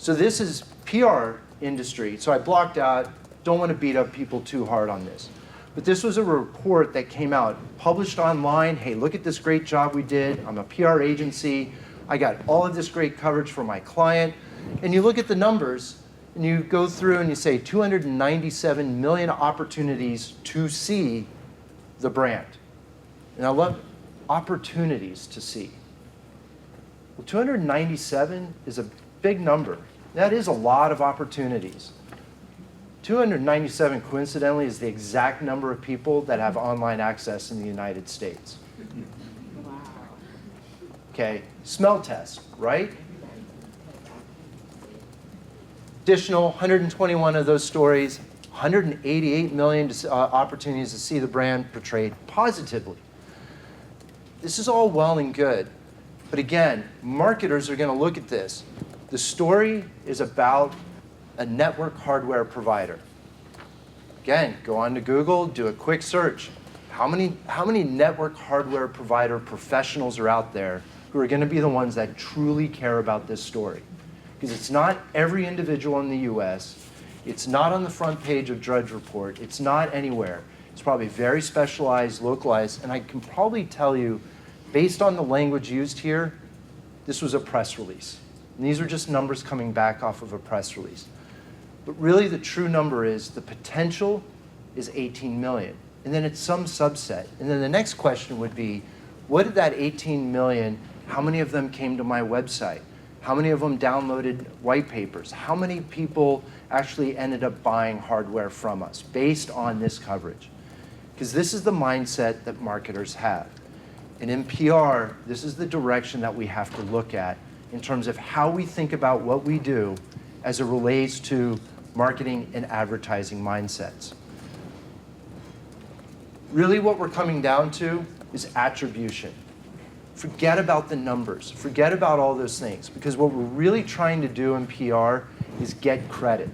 So this is PR industry. So I blocked out, don't want to beat up people too hard on this. But this was a report that came out, published online. Hey, look at this great job we did. I'm a PR agency. I got all of this great coverage for my client. And you look at the numbers, and you go through and you say 297 million opportunities to see the brand. And I love opportunities to see. Well, 297 is a big number. That is a lot of opportunities. 297, coincidentally, is the exact number of people that have online access in the United States. Wow. Okay, smell test, right? Additional 121 of those stories, 188 million opportunities to see the brand portrayed positively. This is all well and good, but again, marketers are going to look at this. The story is about a network hardware provider. Again, go on to Google, do a quick search. How many network hardware provider professionals are out there who are going to be the ones that truly care about this story? Because it's not every individual in the US, it's not on the front page of Drudge Report, it's not anywhere. It's probably very specialized, localized, and I can probably tell you, based on the language used here, this was a press release. And these are just numbers coming back off of a press release. But really the true number is the potential is 18 million. And then it's some subset. And then the next question would be, what did that 18 million, how many of them came to my website? How many of them downloaded white papers? How many people actually ended up buying hardware from us based on this coverage? Because this is the mindset that marketers have. And in PR, this is the direction that we have to look at in terms of how we think about what we do as it relates to marketing and advertising mindsets. Really what we're coming down to is attribution. Forget about the numbers. Forget about all those things. Because what we're really trying to do in PR is get credit.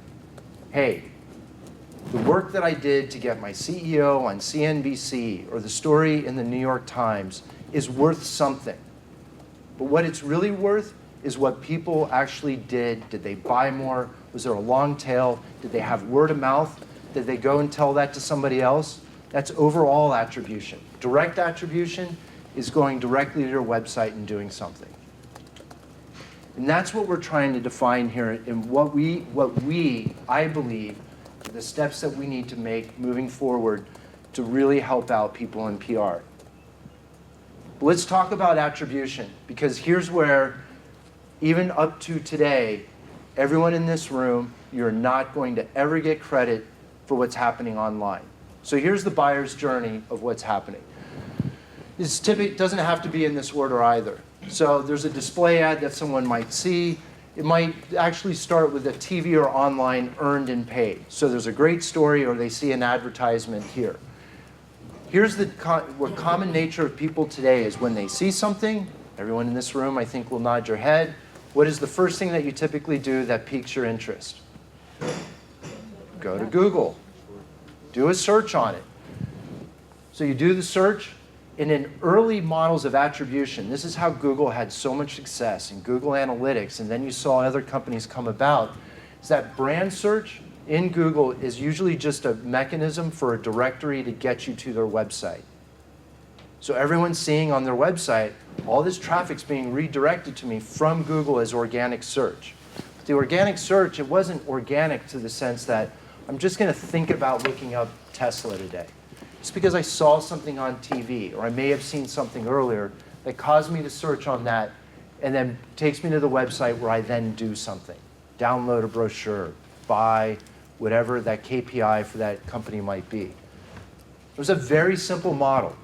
Hey, the work that I did to get my CEO on CNBC or the story in the New York Times is worth something. But what it's really worth is what people actually did. Did they buy more? Was there a long tail? Did they have word of mouth? Did they go and tell that to somebody else? That's overall attribution. Direct attribution is going directly to your website and doing something. And that's what we're trying to define here in what I believe, are the steps that we need to make moving forward to really help out people in PR. But let's talk about attribution, because here's where, even up to today, everyone in this room, you're not going to ever get credit for what's happening online. So here's the buyer's journey of what's happening. It doesn't have to be in this order either. So there's a display ad that someone might see. It might actually start with a TV or online earned and paid. So there's a great story, or they see an advertisement here. Here's what common nature of people today is: when they see something, everyone in this room I think will nod your head. What is the first thing that you typically do that piques your interest? Go to Google. Do a search on it. So you do the search. And in early models of attribution, this is how Google had so much success in Google Analytics, and then you saw other companies come about, is that brand search in Google is usually just a mechanism for a directory to get you to their website. So everyone's seeing on their website, all this traffic's being redirected to me from Google as organic search. But the organic search, it wasn't organic to the sense that I'm just going to think about looking up Tesla today. It's because I saw something on TV, or I may have seen something earlier that caused me to search on that, and then takes me to the website where I then do something. Download a brochure, buy whatever that KPI for that company might be. It was a very simple model.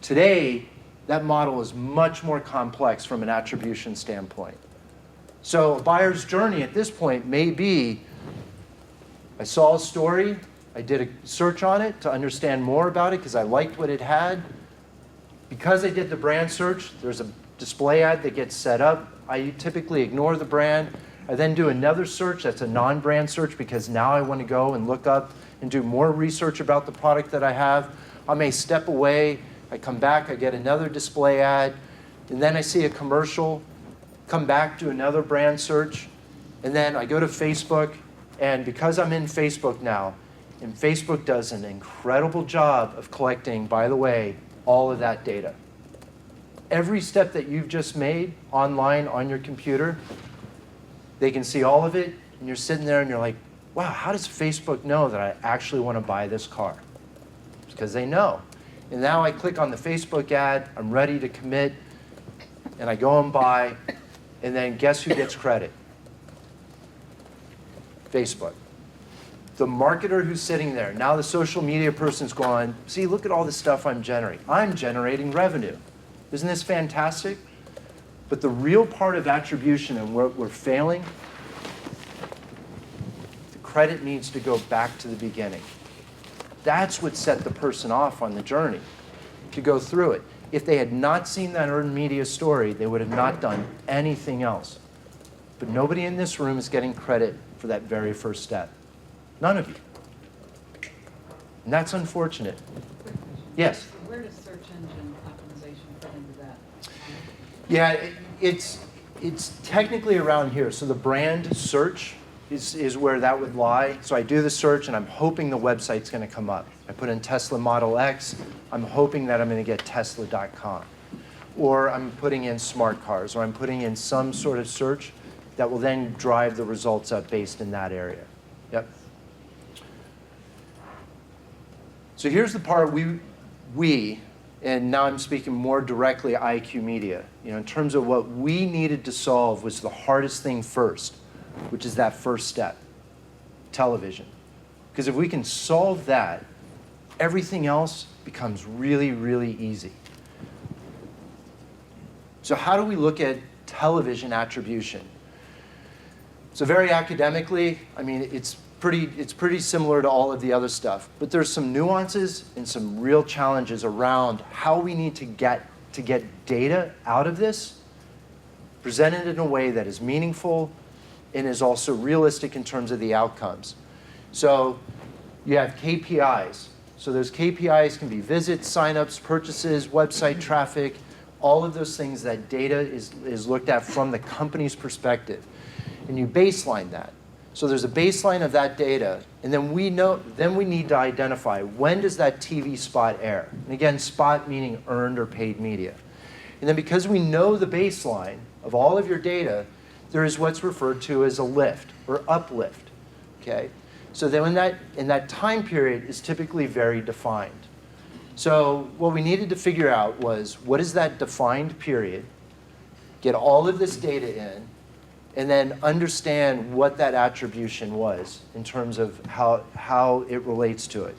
Today, that model is much more complex from an attribution standpoint. So a buyer's journey at this point may be, I saw a story, I did a search on it to understand more about it because I liked what it had. Because I did the brand search, there's a display ad that gets set up. I typically ignore the brand. I then do another search that's a non-brand search because now I want to go and look up and do more research about the product that I have. I may step away, I come back, I get another display ad, and then I see a commercial, come back, do another brand search, And then I go to Facebook, and because I'm in Facebook now, and Facebook does an incredible job of collecting, by the way, all of that data. Every step that you've just made online on your computer, they can see all of it, and you're sitting there and you're like, wow, how does Facebook know that I actually want to buy this car? It's because they know. And now I click on the Facebook ad, I'm ready to commit, and I go and buy, and then guess who gets credit? Facebook. The marketer who's sitting there, now the social media person's going, see, look at all the stuff I'm generating. I'm generating revenue. Isn't this fantastic? But the real part of attribution and where we're failing, the credit needs to go back to the beginning. That's what set the person off on the journey, to go through it. If they had not seen that earned media story, they would have not done anything else. But nobody in this room is getting credit for that very first step. None of you. And that's unfortunate. Yes? Where does search engine optimization fit into that? Yeah, it's technically around here. So the brand search is where that would lie. So I do the search, and I'm hoping the website's going to come up. I put in Tesla Model X. I'm hoping that I'm going to get Tesla.com. Or I'm putting in smart cars, or I'm putting in some sort of search that will then drive the results up based in that area. Yep. So here's the part we, and now I'm speaking more directly IQ Media, in terms of what we needed to solve was the hardest thing first, which is that first step, television. Because if we can solve that, everything else becomes really, really easy. So how do we look at television attribution? So very academically, I mean, it's pretty similar to all of the other stuff, but there's some nuances and some real challenges around how we need to get data out of this, presented in a way that is meaningful and is also realistic in terms of the outcomes. So you have KPIs. So those KPIs can be visits, signups, purchases, website traffic, all of those things that data is looked at from the company's perspective. And you baseline that. So there's a baseline of that data, and then we need to identify when does that TV spot air. And again, spot meaning earned or paid media. And then because we know the baseline of all of your data, there is what's referred to as a lift or uplift. Okay? So then in that time period is typically very defined. So what we needed to figure out was what is that defined period, get all of this data in, and then understand what that attribution was in terms of how it relates to it.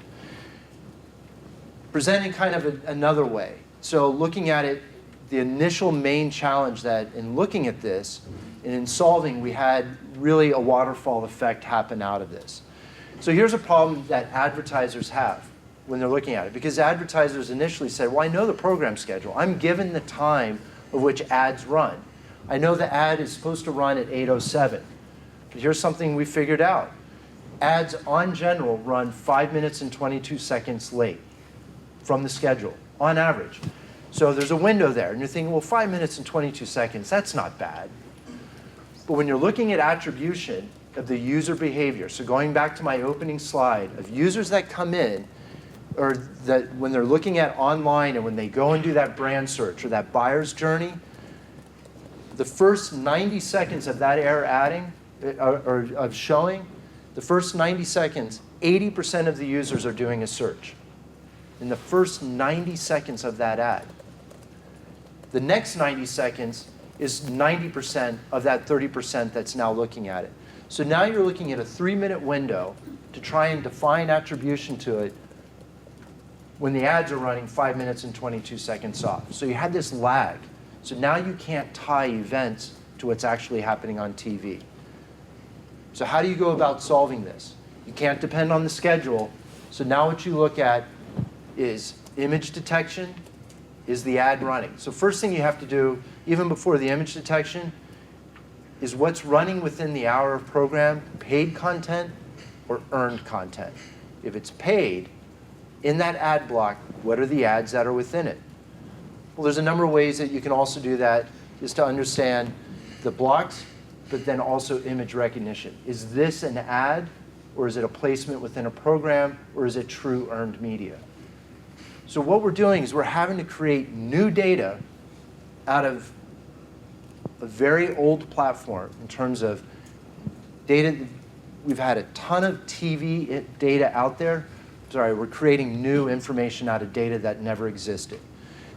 Presenting kind of another way. So looking at it, the initial main challenge that in looking at this and in solving, we had really a waterfall effect happen out of this. So here's a problem that advertisers have when they're looking at it, because advertisers initially said, well, I know the program schedule. I'm given the time of which ads run. I know the ad is supposed to run at 8:07. But here's something we figured out. Ads on general run 5 minutes and 22 seconds late from the schedule, on average. So there's a window there, and you're thinking, well, 5 minutes and 22 seconds, that's not bad. But when you're looking at attribution of the user behavior, so going back to my opening slide, of users that come in, or that when they're looking at online and when they go and do that brand search or that buyer's journey, the first 90 seconds of that adding, or of showing, the first 90 seconds, 80% of the users are doing a search. In the first 90 seconds of that ad. The next 90 seconds is 90% of that 30% that's now looking at it. So now you're looking at a 3-minute window to try and define attribution to it when the ads are running 5 minutes and 22 seconds off. So you had this lag. So now you can't tie events to what's actually happening on TV. So how do you go about solving this? You can't depend on the schedule. So now what you look at is image detection. Is the ad running? So first thing you have to do, even before the image detection, is what's running within the hour of program, paid content or earned content. If it's paid, in that ad block, what are the ads that are within it? Well, there's a number of ways that you can also do that, is to understand the blocks but then also image recognition. Is this an ad, or is it a placement within a program, or is it true earned media? So what we're doing is we're having to create new data out of a very old platform in terms of data. We've had a ton of TV data out there. Sorry, we're creating new information out of data that never existed.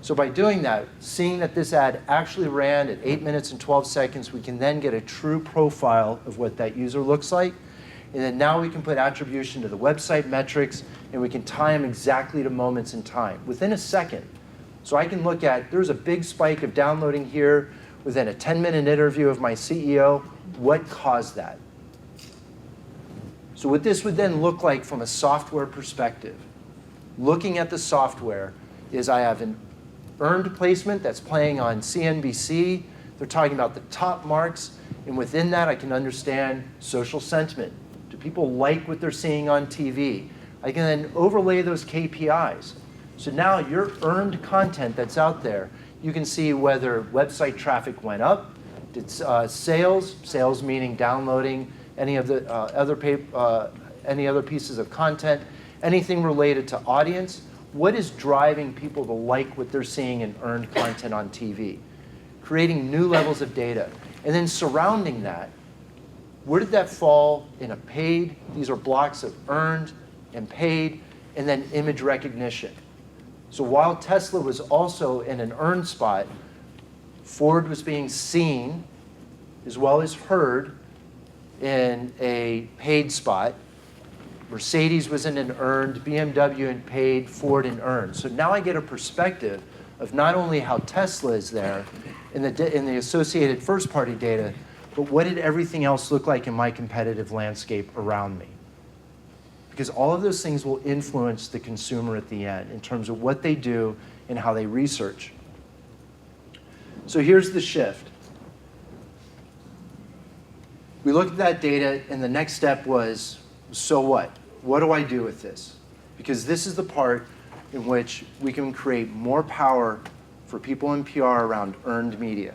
So by doing that, seeing that this ad actually ran at 8 minutes and 12 seconds, we can then get a true profile of what that user looks like. And then now we can put attribution to the website metrics, and we can tie them exactly to moments in time, within a second. So I can look at, there's a big spike of downloading here within a 10-minute interview of my CEO. What caused that? So what this would then look like from a software perspective, looking at the software, is I have an earned placement that's playing on CNBC. They're talking about the top marks, and within that I can understand social sentiment. Do people like what they're seeing on TV? I can then overlay those KPIs. So now your earned content that's out there, you can see whether website traffic went up, did sales meaning downloading any of the any other pieces of content, anything related to audience. What is driving people to like what they're seeing in earned content on TV? Creating new levels of data. And then surrounding that, where did that fall in a paid? These are blocks of earned and paid, and then image recognition. So while Tesla was also in an earned spot, Ford was being seen as well as heard in a paid spot. Mercedes was in an earned, BMW in paid, Ford in earned. So now I get a perspective of not only how Tesla is there in the associated first-party data, but what did everything else look like in my competitive landscape around me? Because all of those things will influence the consumer at the end in terms of what they do and how they research. So here's the shift. We looked at that data, and the next step was, so what? What do I do with this? Because this is the part in which we can create more power for people in PR around earned media.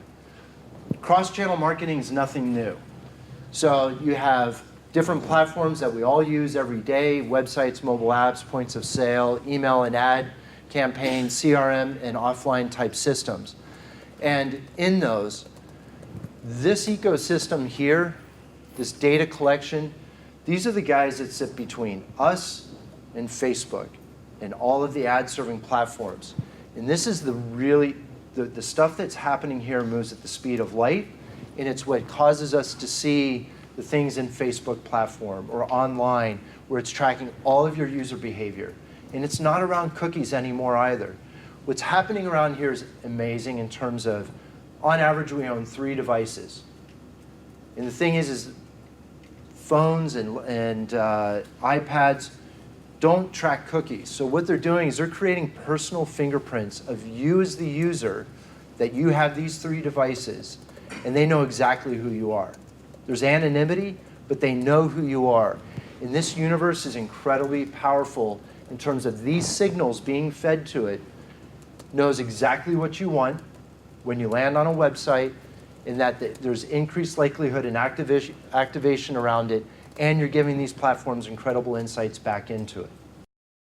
Cross-channel marketing is nothing new. So you have different platforms that we all use every day, websites, mobile apps, points of sale, email and ad campaigns, CRM, and offline type systems. And in those, this ecosystem here, this data collection, these are the guys that sit between us and Facebook and all of the ad-serving platforms. And this is the stuff that's happening here moves at the speed of light, and it's what causes us to see the things in Facebook platform or online where it's tracking all of your user behavior. And it's not around cookies anymore either. What's happening around here is amazing in terms of, on average, we own 3 devices. And the thing is phones and iPads don't track cookies. So what they're doing is they're creating personal fingerprints of you as the user, that you have these 3 devices, and they know exactly who you are. There's anonymity, but they know who you are. And this universe is incredibly powerful in terms of these signals being fed to it, knows exactly what you want when you land on a website, and that there's increased likelihood and activation around it, and you're giving these platforms incredible insights back into it.